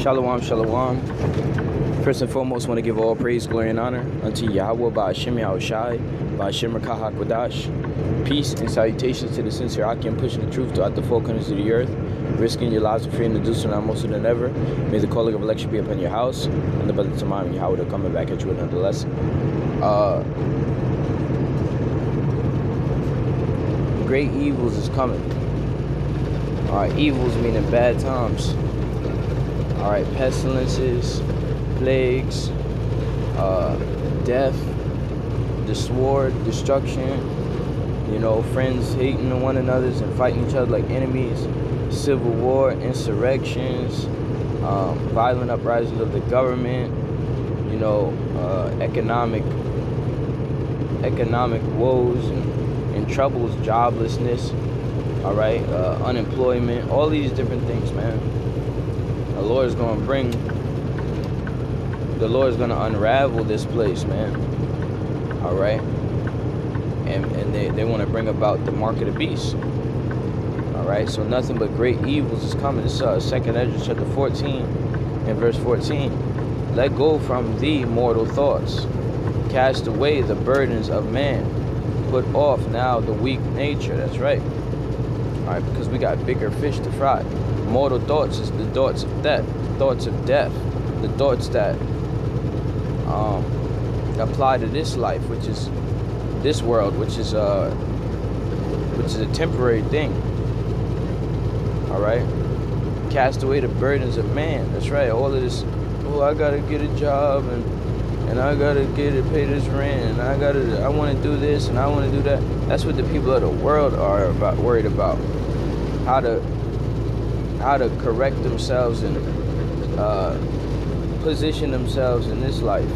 Shalom, shalom. First and foremost, want to give all praise, glory, and honor unto Yahweh, Ba'ashem Yahushai, Ba'ashem Rakah HaKodash. Peace and salutations to the sincere Akim, pushing the truth throughout the four corners of the earth, risking your lives and freedom to do so now more so than ever. May the calling of election be upon your house, and the brother Tamam Yahweh coming back at you with another lesson. Great evils is coming. Alright, evils meaning bad times. Alright, pestilences, plagues, death, the sword, destruction, friends hating one another and fighting each other like enemies, civil war, insurrections, violent uprisings of the government, economic woes and troubles, joblessness, alright, unemployment, all these different things, man. The Lord is going to unravel this place, man. All right. And they want to bring about the mark of the beast. All right. So nothing but great evils is coming. This is 2nd Ezra chapter 14 and verse 14. Let go from thee mortal thoughts. Cast away the burdens of man. Put off now the weak nature. That's right. All right. Because we got bigger fish to fry. Mortal thoughts is the thoughts of death, the thoughts that apply to this life, which is this world, which is a temporary thing. All right, cast away the burdens of man. That's right. All of this. Oh, I gotta get a job and I gotta pay this rent and I want to do this and I want to do that. That's what the people of the world are worried about. How to correct themselves and position themselves in this life.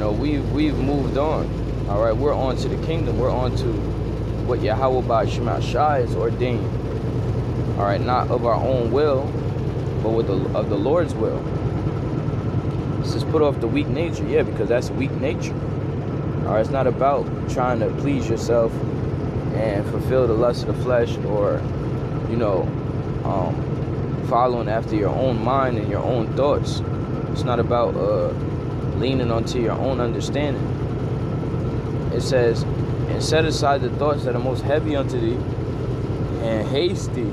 We've moved on. All right, we're on to the kingdom. We're on to what Yahweh Ba'ashem Yahushai has ordained. All right, not of our own will, but of the Lord's will. It says put off the weak nature. Yeah, because that's weak nature. All right, it's not about trying to please yourself and fulfill the lust of the flesh or, following after your own mind and your own thoughts. It's not about leaning onto your own understanding. It says, and set aside the thoughts that are most heavy unto thee, and haste thee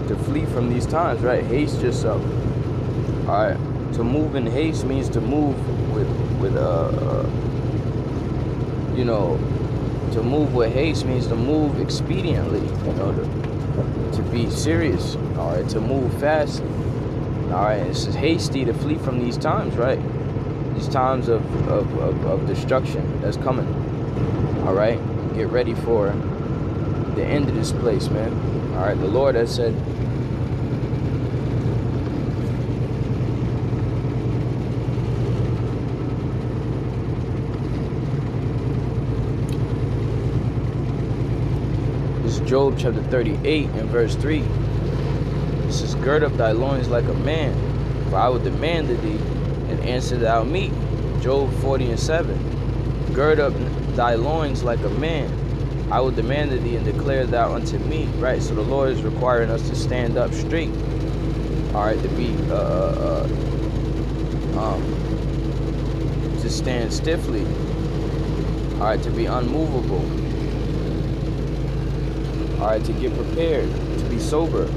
to flee from these times. Right? Haste yourself. All right. To move in haste means to move to move with haste means to move expediently. To be serious, all right, to move fast, all right. It's hasty to flee from these times, right? These times of destruction that's coming, all right. Get ready for the end of this place, man. All right, the Lord has said, Job chapter 38 and verse 3. It says, gird up thy loins like a man, for I will demand of thee, and answer thou me. Job 40 and 7. Gird up thy loins like a man, I will demand of thee, and declare thou unto me. Right, so the Lord is requiring us to stand up straight. All right, to be to stand stiffly. All right, to be unmovable. All right, to get prepared, to be sober.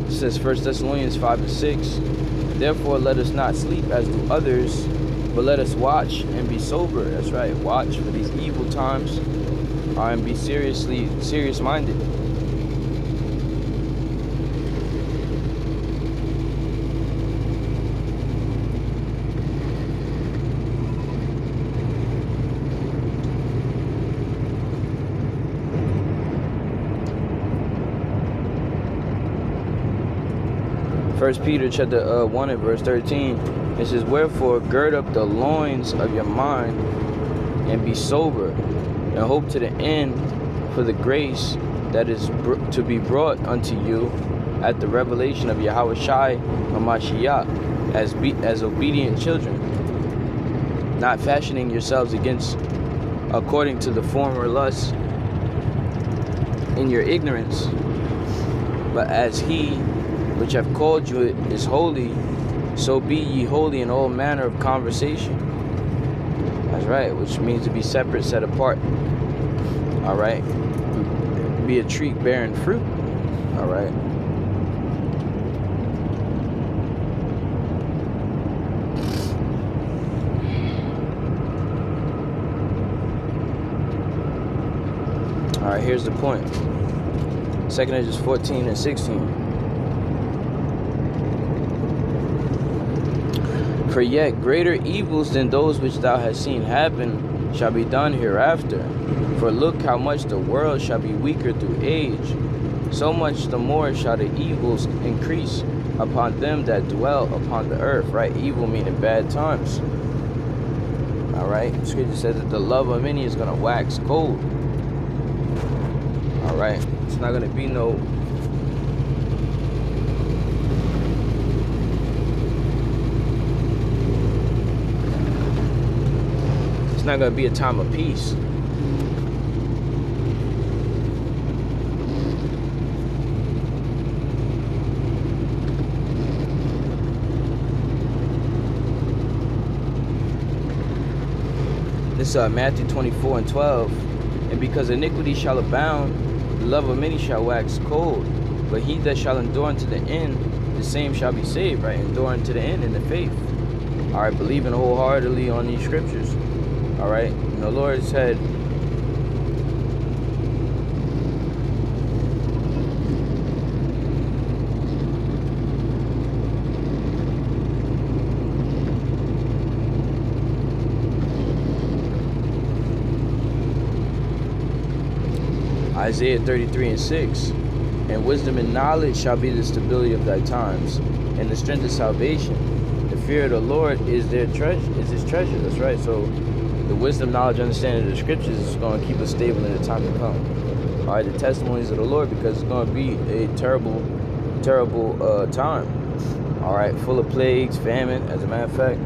It says 1 Thessalonians 5 and 6. Therefore, let us not sleep as do others, but let us watch and be sober. That's right. Watch for these evil times, and be serious-minded. First Peter chapter 1 and verse 13. It says, wherefore gird up the loins of your mind and be sober, and hope to the end for the grace that is to be brought unto you at the revelation of Yahweh Shai HaMashiach as obedient children, not fashioning yourselves against according to the former lusts in your ignorance, but as he which have called you is holy, so be ye holy in all manner of conversation. That's right, which means to be separate, set apart. All right, be a tree bearing fruit. All right. All right, here's the point. 2 Esdras 14 and 16. For yet greater evils than those which thou hast seen happen shall be done hereafter. For look how much the world shall be weaker through age, so much the more shall the evils increase upon them that dwell upon the earth. Right? Evil meaning bad times. All right. Scripture says that the love of many is going to wax cold. All right. It's not going to be no It's not going to be a time of peace. This is Matthew 24 and 12. And because iniquity shall abound, the love of many shall wax cold. But he that shall endure unto the end, the same shall be saved. Right? Endure unto the end in the faith. All right, believing wholeheartedly on these scriptures. All right, and the Lord said, Isaiah 33 and 6, and wisdom and knowledge shall be the stability of thy times, and the strength of salvation. The fear of the Lord is their treasure, is his treasure. That's right. So the wisdom, knowledge, understanding of the scriptures is going to keep us stable in the time to come. All right, the testimonies of the Lord, because it's going to be a terrible, terrible time. All right, full of plagues, famine, as a matter of fact.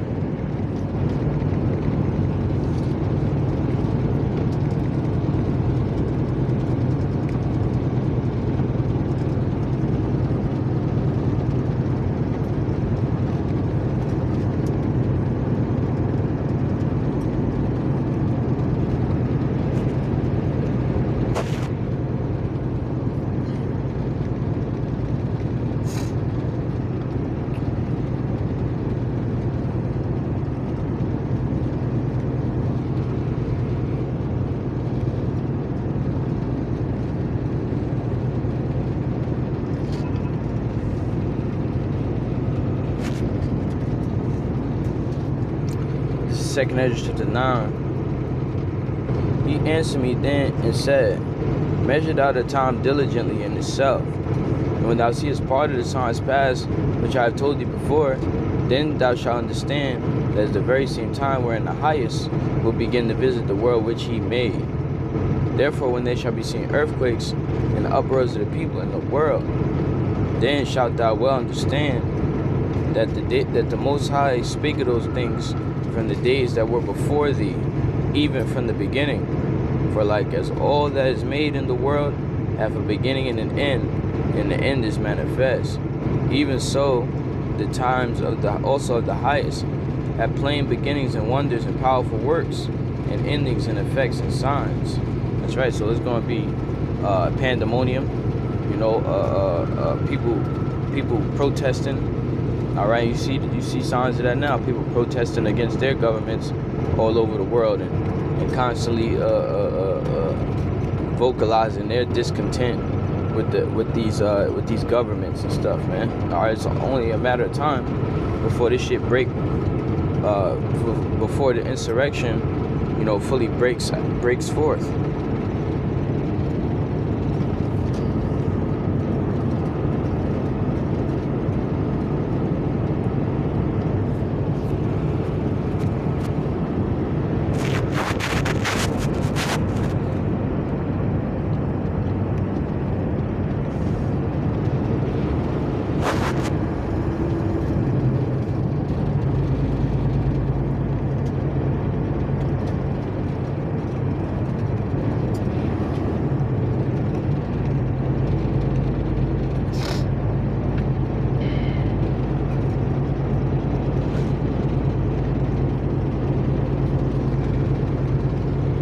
Second Esdras chapter 9. He answered me then and said, measure thou the time diligently in itself. And when thou seest part of the times past, which I have told thee before, then thou shalt understand that at the very same time wherein the highest will begin to visit the world which he made. Therefore, when there shall be seen earthquakes and the uproars of the people in the world, then shalt thou well understand that the Most High spake of those things from the days that were before thee, even from the beginning. For like as all that is made in the world hath a beginning and an end, and the end is manifest, even so the times of also of the highest have plain beginnings and wonders and powerful works, and endings and effects and signs. That's right. So it's going to be pandemonium, you know, people protesting. All right, you see signs of that now. People protesting against their governments all over the world, and constantly vocalizing their discontent with these governments and stuff, man. All right, it's only a matter of time before this shit break. Before the insurrection, you know, fully breaks forth.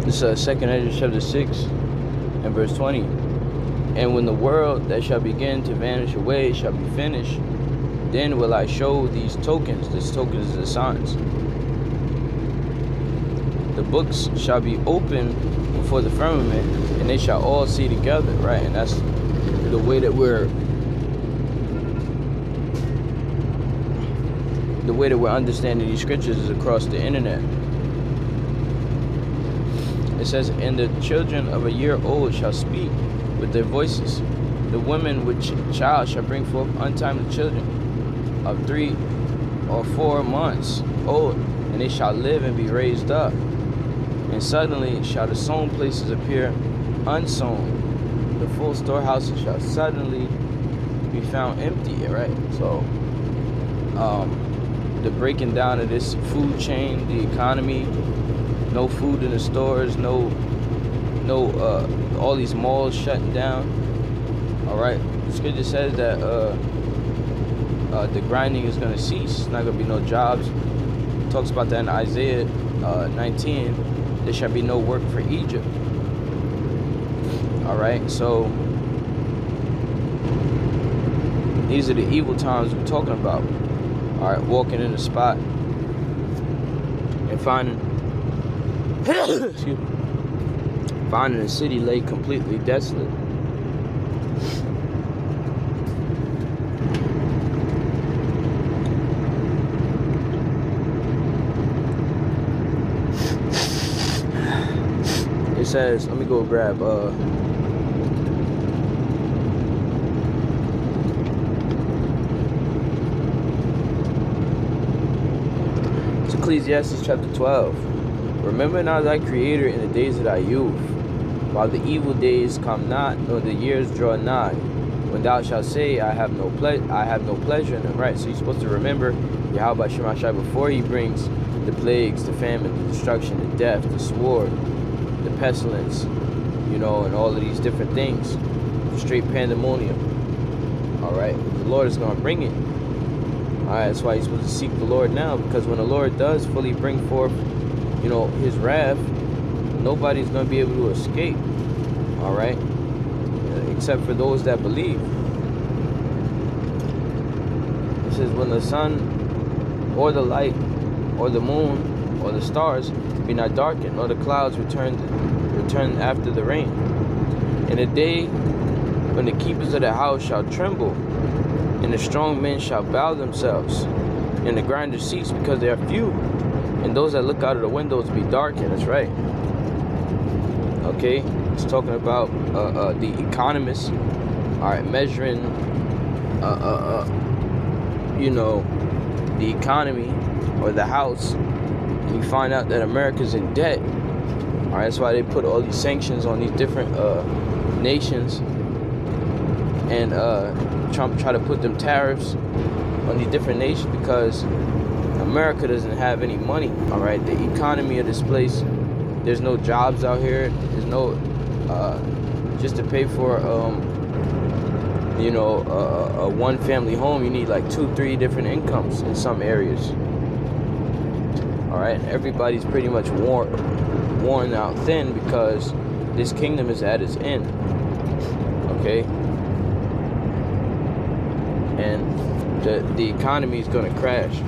This is 2nd Ezra chapter 6 and verse 20. And when the world that shall begin to vanish away shall be finished, then will I show these tokens. This token is the signs. The books shall be open before the firmament, and they shall all see together, right? And that's the way that we're understanding these scriptures is across the internet. It says, and the children of a year old shall speak with their voices. The women with child shall bring forth untimely children of 3 or 4 months old, and they shall live and be raised up. And suddenly shall the sown places appear unsown. The full storehouses shall suddenly be found empty, right? So, the breaking down of this food chain, the economy, no food in the stores, no, all these malls shutting down. All right, the scripture says that the grinding is going to cease. It's not going to be no jobs. It talks about that in Isaiah 19. There shall be no work for Egypt. All right, so these are the evil times we're talking about. All right, walking in a spot and finding finding a city laid completely desolate. It says, let me go grab it's Ecclesiastes chapter 12. Remember now thy Creator in the days of thy youth, while the evil days come not, nor the years draw nigh, when thou shalt say, I have no pleasure in them. Right, so you're supposed to remember Yahweh Shemashai before he brings the plagues, the famine, the destruction, the death, the sword, the pestilence, and all of these different things, straight pandemonium. All right, the Lord is going to bring it. All right, that's why you're supposed to seek the Lord now, because when the Lord does fully bring forth his wrath, nobody's going to be able to escape. All right, except for those that believe. It says, when the sun or the light or the moon or the stars be not darkened, or the clouds return after the rain, in the day when the keepers of the house shall tremble, and the strong men shall bow themselves, and the grinders cease because they are few, and those that look out of the windows be darkened. That's right. Okay, it's talking about the economists, all right, measuring, the economy or the house, and you find out that America's in debt. All right, that's why they put all these sanctions on these different nations, and Trump try to put them tariffs on these different nations because America doesn't have any money. All right, the economy of this place, there's no jobs out here. There's no just to pay for a one-family home, you need like 2-3 different incomes in some areas. All right, everybody's pretty much worn out thin because this kingdom is at its end. Okay, and the economy is going to crash.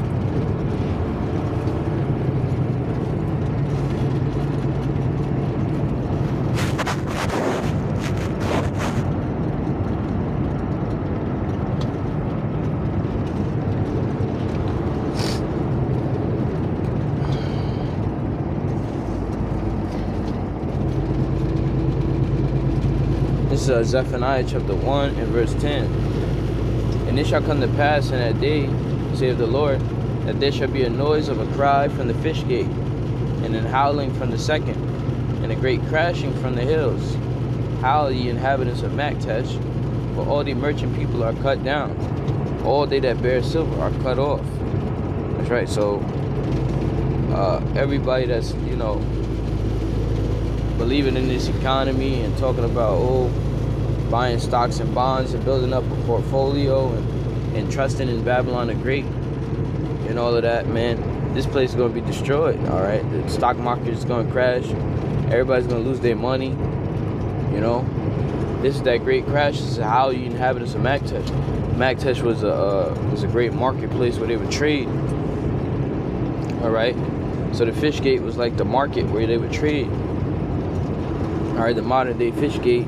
This is Zephaniah chapter 1 and verse 10. And it shall come to pass in that day, saith the Lord, that there shall be a noise of a cry from the fish gate, and an howling from the second, and a great crashing from the hills. Howl, ye inhabitants of Maktesh, for all the merchant people are cut down. All they that bear silver are cut off. That's right. So everybody that's believing in this economy and talking about buying stocks and bonds and building up a portfolio and trusting in Babylon the Great and all of that, man, this place is going to be destroyed. All right, the stock market is going to crash. Everybody's gonna lose their money. You know, this is that great crash. This is how the inhabitants of Maktesh. Maktesh was a great marketplace where they would trade. All right, so the fish gate was like the market where they would trade. All right, the modern day fish gate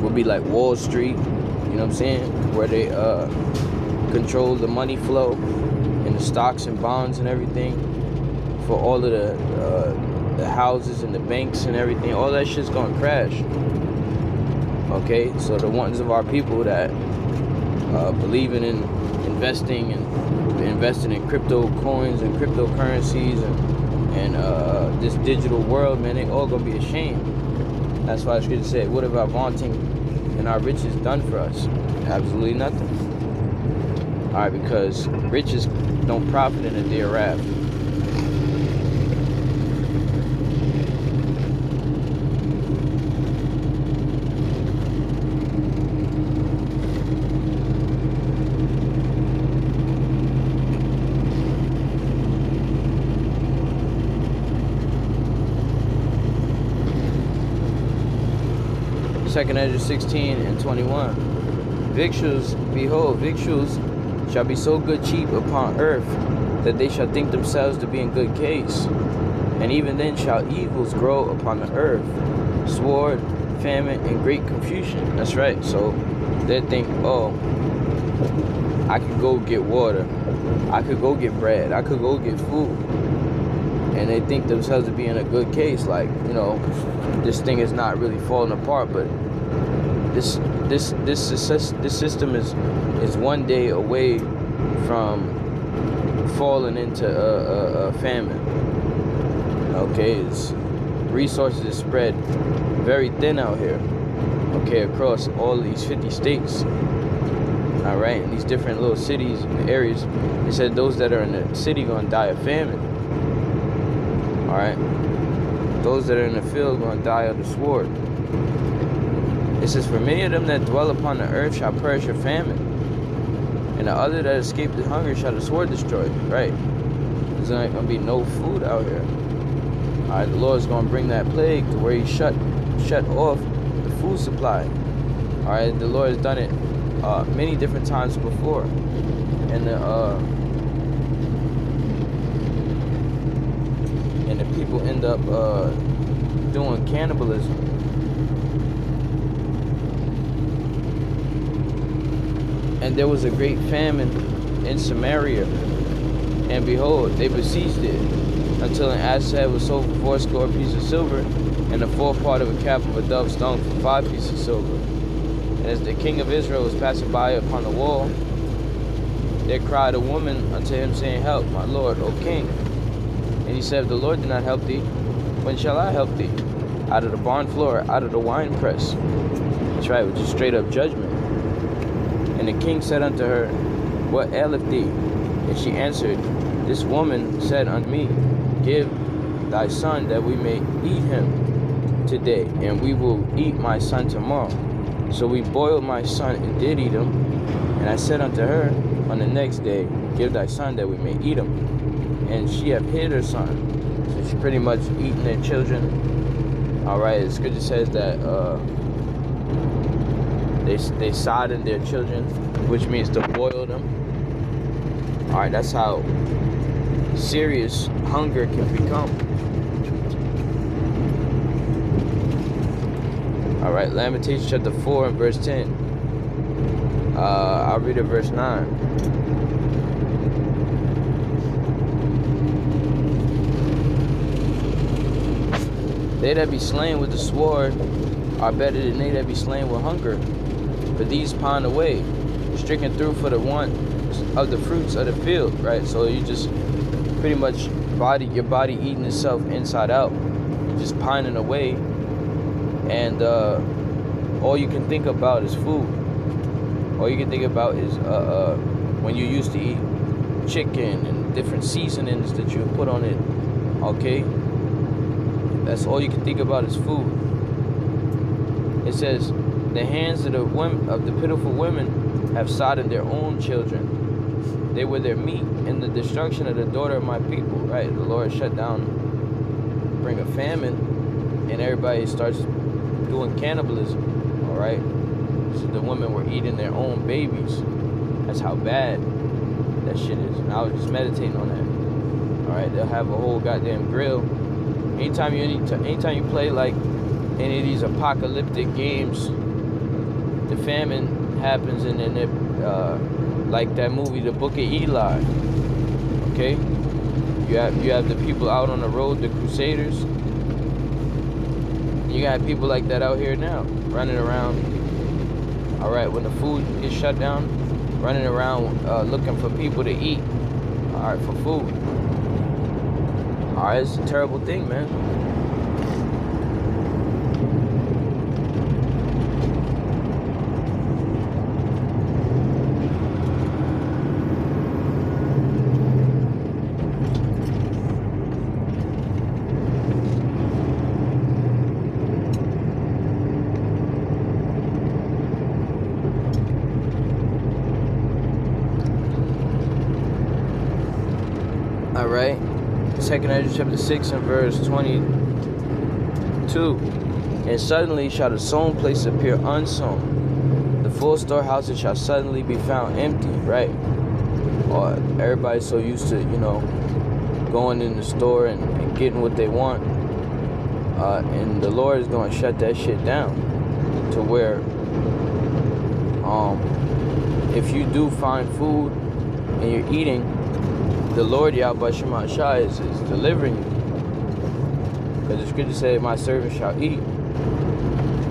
would be like Wall Street. You know what I'm saying? Where they control the money flow and the stocks and bonds and everything for all of the houses and the banks and everything. All that shit's gonna crash. Okay, so the ones of our people that believing in investing in crypto coins and cryptocurrencies and this digital world, man, they all gonna be ashamed. That's why the scripture said, what have our vaunting and our riches done for us? Absolutely nothing. All right, because riches don't profit in a day of wrath. Second Ezra 16:21. Victuals, behold, victuals shall be so good cheap upon earth, that they shall think themselves to be in good case. And even then shall evils grow upon the earth, sword, famine, and great confusion. That's right. So they think, oh, I could go get water, I could go get bread, I could go get food. And they think themselves to be in a good case, like, you know, this thing is not really falling apart, but this system is one day away from falling into a famine. Okay, it's resources is spread very thin out here. Okay, across all of these 50 states. All right, in these different little cities and areas, they said those that are in the city gonna die of famine. All right, those that are in the field gonna die of the sword. It says, for many of them that dwell upon the earth shall perish of famine, and the other that escape the hunger shall the sword destroy. Right? There's not gonna be no food out here. All right, the Lord is gonna bring that plague to where He shut off the food supply. All right, the Lord has done it many different times before, and the people end up doing cannibalism. And there was a great famine in Samaria, and behold, they besieged it, until an ass's head was sold for 80 pieces of silver, and the fourth part of a cap of a dove stung for 5 pieces of silver. And as the king of Israel was passing by upon the wall, there cried a woman unto him, saying, Help, my lord, O king. And he said, If the Lord did not help thee, when shall I help thee? Out of the barn floor, out of the wine press. That's right, which is straight up judgment. And the king said unto her, What aileth thee? And she answered, This woman said unto me, Give thy son that we may eat him today, and we will eat my son tomorrow. So we boiled my son and did eat him. And I said unto her on the next day, Give thy son that we may eat him. And she have hid her son. So she's pretty much eating their children. All right, the scripture says that they sodden their children, which means to boil them. All right, that's how serious hunger can become. All right, Lamentations chapter 4 and verse 10. I'll read it verse 9. They that be slain with the sword are better than they that be slain with hunger. For these pine away, stricken through for the want of the fruits of the field, right? So you just pretty much your body eating itself inside out, just pining away, and all you can think about is food. All you can think about is when you used to eat chicken and different seasonings that you put on it. Okay, that's all you can think about is food. It says, the hands of the women, of the pitiful women, have sodden their own children. They were their meat in the destruction of the daughter of my people. Right? The Lord shut down, bring a famine, and everybody starts doing cannibalism. All right, so the women were eating their own babies. That's how bad that shit is. And I was just meditating on that. All right, they'll have a whole goddamn grill. Anytime you play like any of these apocalyptic games, the famine happens, and then like that movie, The Book of Eli. Okay, you have the people out on the road, the Crusaders. You got people like that out here now, running around. All right, when the food gets shut down, running around looking for people to eat. All right, for food. All right, it's a terrible thing, man. All right. 2nd Ezra chapter 6 and verse 22. And suddenly shall the sown place appear unsown. The full storehouses shall suddenly be found empty, right? Or everybody's so used to, going in the store and getting what they want. And the Lord is going to shut that shit down to where if you do find food and you're eating, the Lord Yahweh Shema Shai is delivering you. Because the scripture says, my servants shall eat.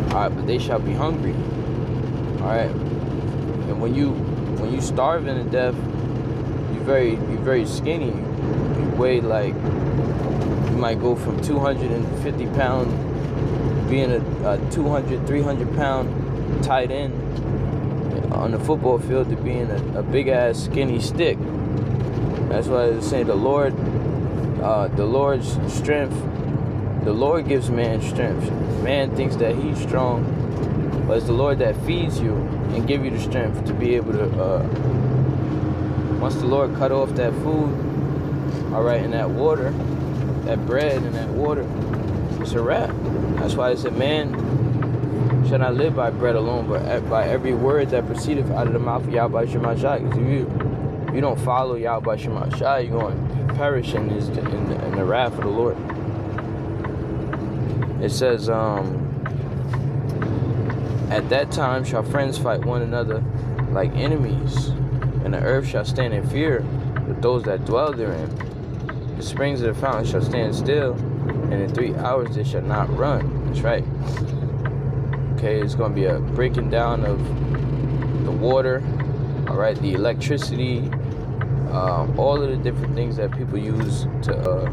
Alright, but they shall be hungry. Alright. And when you starving to death, you're very skinny. You weigh like, you might go from 250 pounds being a 200, 300 pound tight end on the football field to being a big ass skinny stick. That's why I say the Lord's strength, the Lord gives man strength. Man thinks that he's strong, but it's the Lord that feeds you and give you the strength to be able to, once the Lord cut off that food, all right, and that water, that bread and that water, it's a wrap. That's why I said, man shall not live by bread alone, but by every word that proceedeth out of the mouth of Yahweh Shema Shai. Because if you don't follow Yahweh Shema Shai, you're going to perish in the wrath of the Lord. It says, at that time shall friends fight one another like enemies, and the earth shall stand in fear with those that dwell therein. The springs of the fountain shall stand still, and in 3 hours they shall not run. That's right. Okay, it's going to be a breaking down of the water, all right, the electricity, all of the different things that people use to,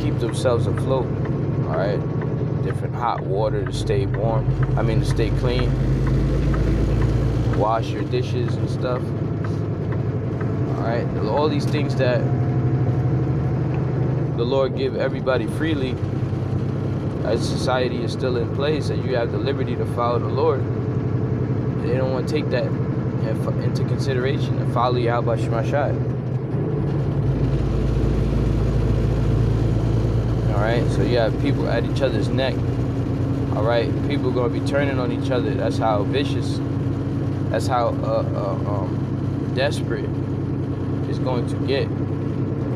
keep themselves afloat, all right, different hot water to stay warm, to stay clean, wash your dishes and stuff, all right, all these things that the Lord give everybody freely, as society is still in place, and you have the liberty to follow the Lord. They don't want to take that into consideration and follow Yahweh Shema Shai. Alright, so you have people at each other's neck. Alright, people are going to be turning on each other. That's how vicious, that's how desperate it's going to get.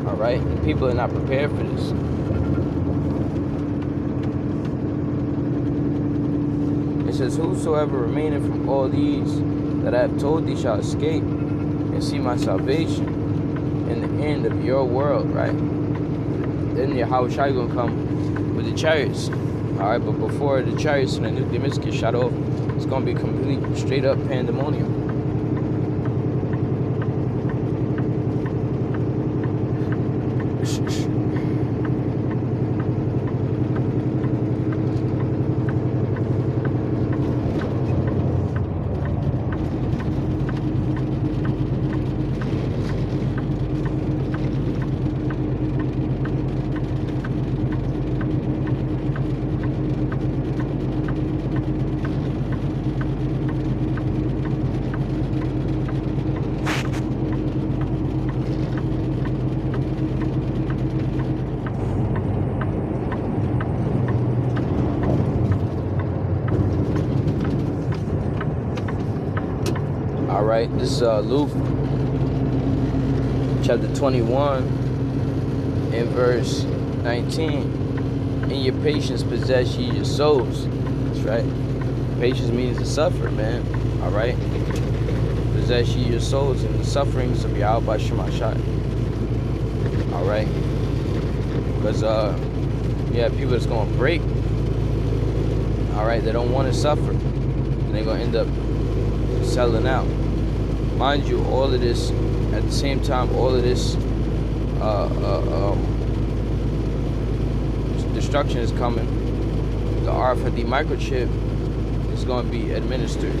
Alright, and people are not prepared for this. It says, whosoever remaineth from all these that I have told thee shall escape and see my salvation in the end of your world, right? Then Yahweh Shai gonna come with the chariots. Alright, but before the chariots and the nuclear missiles get shot off, it's gonna be complete straight up pandemonium. right, this is Luke chapter 21 and verse 19. In your patience possess ye your souls. That's right. Patience means to suffer, man. All right. Possess ye your souls in the sufferings of Yahweh Shemashai. All right. Because you have people that's gonna break. All right. They don't want to suffer, and they're gonna end up selling out. Mind you, all of this at the same time, all of this destruction is coming. The RFID microchip is going to be administered,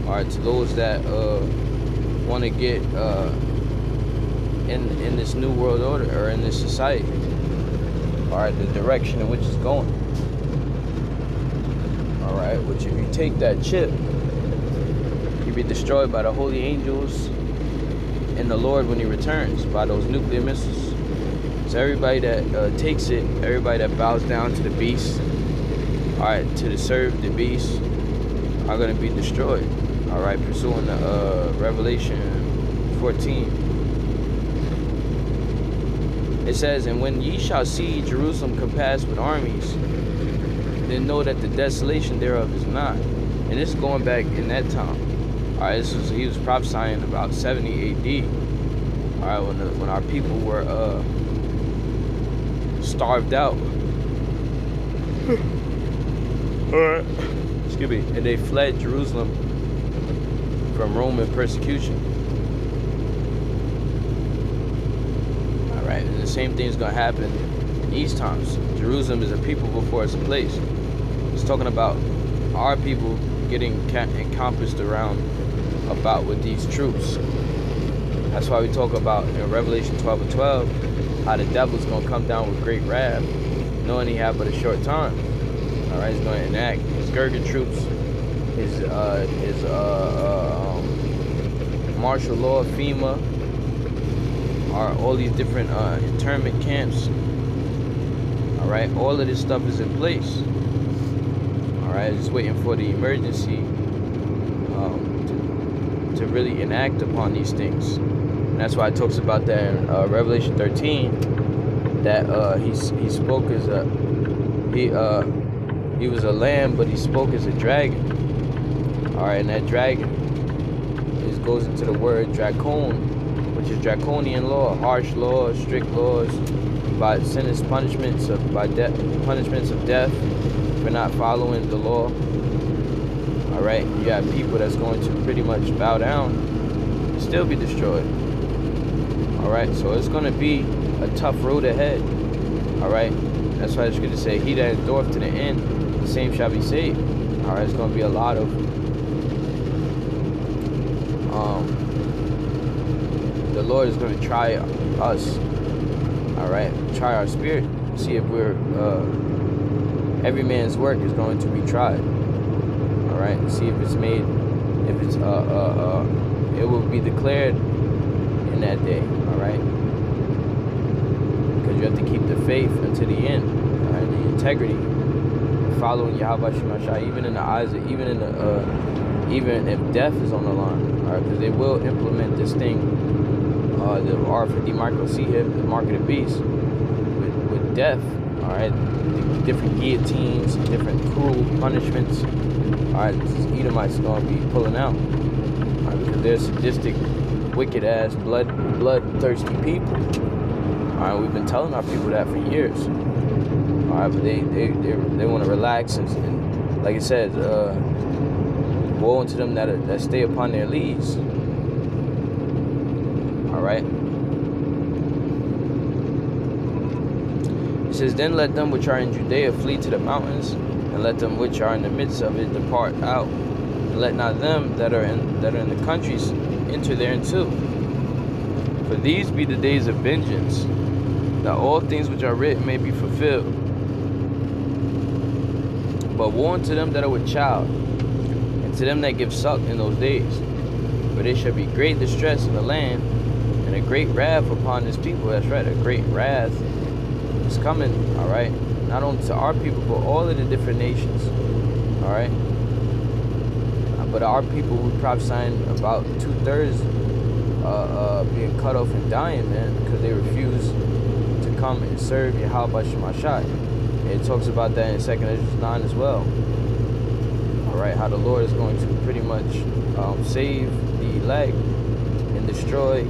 all right, to those that want to get in this new world order, or in this society, all right, the direction in which it's going. All right, which if you take that chip, you'll be destroyed by the holy angels and the Lord when he returns, by those nuclear missiles. So everybody that takes it, everybody that bows down to the beast, all right, to serve the beast, are going to be destroyed. All right, pursuing the Revelation 14. It says, and when ye shall see Jerusalem compassed with armies, then know that the desolation thereof is not. And this is going back in that time. All right, he was prophesying about 70 AD. All right, when our people were starved out. All right, excuse me, and they fled Jerusalem from Roman persecution. All right, and the same thing is going to happen in these times. Jerusalem is a people before it's a place. It's talking about our people getting encompassed around about with these troops. That's why we talk about in Revelation 12 and 12 how the devil's going to come down with great wrath, knowing he had but a short time. All right, he's going to enact his Gergen troops, his martial law, FEMA, all these different internment camps. All right, all of this stuff is in place. All right, just waiting for the emergency to really enact upon these things. And that's why it talks about that in Revelation 13, that he spoke as he was a lamb, but he spoke as a dragon. All right, and that dragon goes into the word dracon, which is draconian law, harsh laws, strict laws, by sentence punishments of death for not following the law. All right, you have people that's going to pretty much bow down and still be destroyed. All right, so it's going to be a tough road ahead. All right, that's why it's going to say, he that endureth to the end, the same shall be saved. All right, it's going to be a lot of the Lord is going to try us. All right, try our spirit, see if we're every man's work is going to be tried. All right, see if it's made, if it's it will be declared in that day. All right, because you have to keep the faith until the end. All right, the integrity, following Yahweh Shemashai, even in the eyes of, even if death is on the line. All right, because they will implement this thing, the R50 micro C-hip, the mark of the beast, with death. All right, different guillotines, different cruel punishments. All right, these Edomites are going to be pulling out. All right, because they're sadistic, wicked ass, bloodthirsty people. All right, we've been telling our people that for years. All right, but they want to relax and like it says, woe unto them that stay upon their leads. All right. It says, then let them which are in Judea flee to the mountains, and let them which are in the midst of it depart out, and let not them that are in the countries enter thereinto. For these be the days of vengeance, that all things which are written may be fulfilled. But woe unto them that are with child, and to them that give suck in those days. For there shall be great distress in the land, and a great wrath upon this people. That's right, a great wrath is coming, all right? Not only to our people, but all of the different nations, all right? but our people who prophesying about 2/3 being cut off and dying, man, because they refuse to come and serve Yahweh Shemashai. It talks about that in 2nd Ezra 9 as well. All right, how the Lord is going to pretty much save the elect and destroy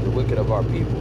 the wicked of our people.